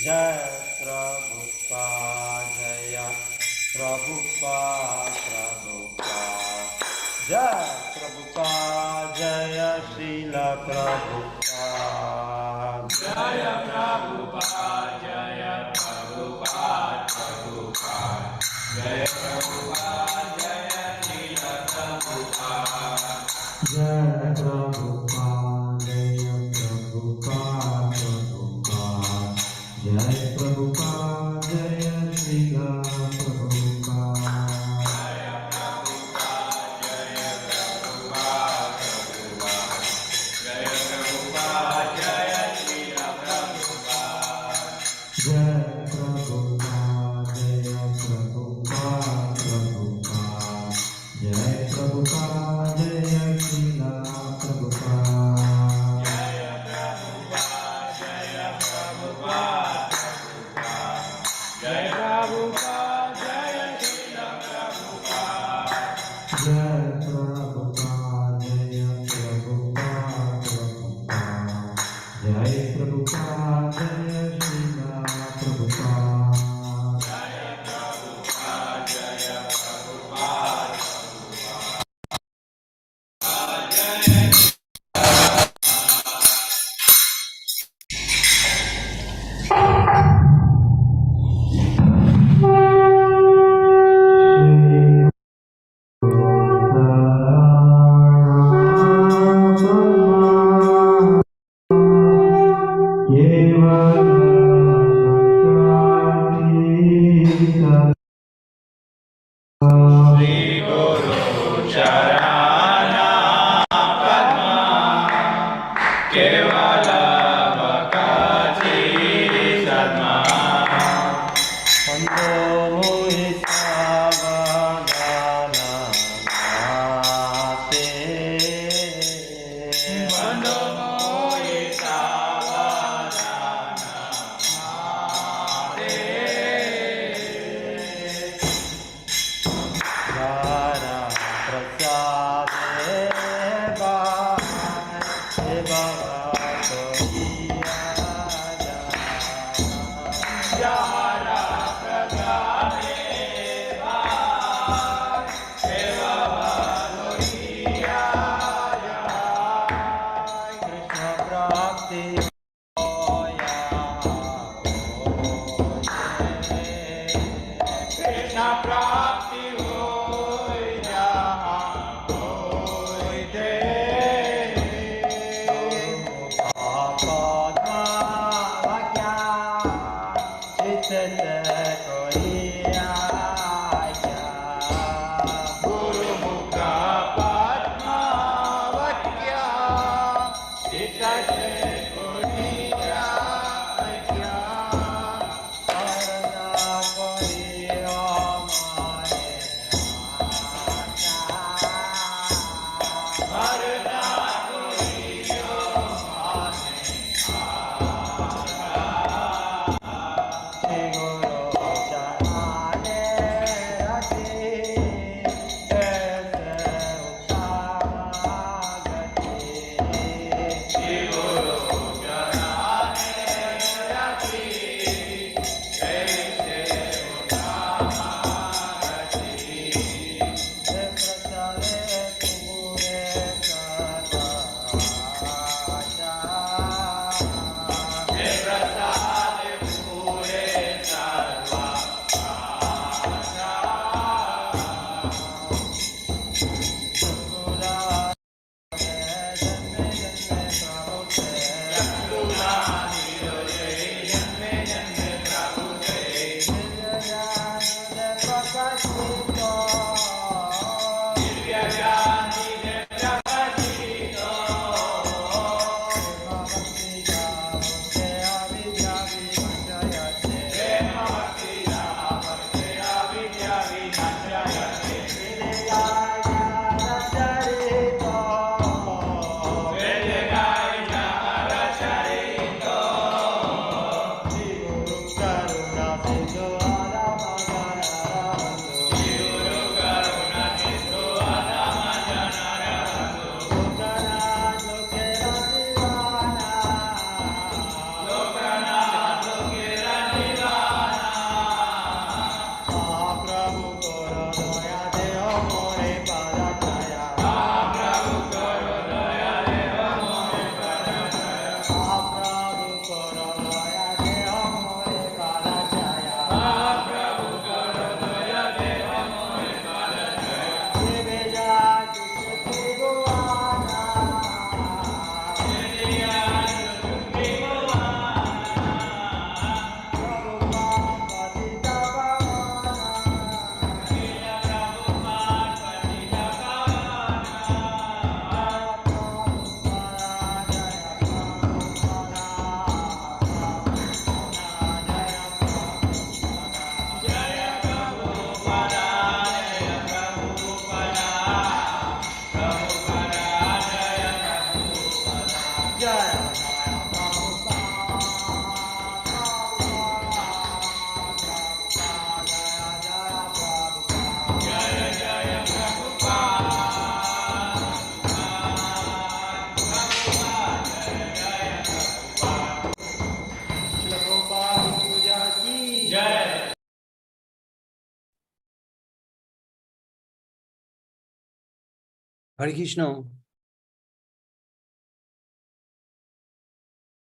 Jai Prabhupada Jaya Prabhupada Prabhupada Jai Prabhupada Jaya Srila Prabhupada Jaya Prabhupada Jaya Prabhupada Prabhupada Jaya Prabhupada Jaya Srila Prabhupada Jai Prabhupada Jaya Prabhupada Prabhupada Jai Prabhupada Jaya Srila Prabhupada Jaya Prabhupada Jaya Prabhupada Prabhupada Jaya Prabhupada Jaya Srila Prabhupada Jai Prabhupada Jaya Prabhupada Prabhupada Jai Prabhupada Jaya Srila Prabhupada Jaya Prabhupada Jaya Prabhupada Prabhupada Jaya Prabhupada Jaya Srila Prabhupada Jai Prabhupada Jaya Prabhupada Prabhupada Jai Prabhupada Jaya Srila Prabhupada Jaya Prabhupada Jaya Prabhupada Shri Guru Charana Padma Kevala Bhakti Sadma Mando Isavadana Nate Bando Mohi Savadana Mate Jara Prasade Bhai Bhagato Iyaya Jara Pradane Bhai Seva Bhadohiya Krishna Bhakti Hoya Krishna Prapti Hoy Jaha Hoy De Padma Vakya Chitte Koya Guru Mukha Padma Vakya Chitate Koriya Akya Arana Koya Varna Koriyo Shri Guru Charane Rati Ese Uttamagati Shri Guru Hare Krishna.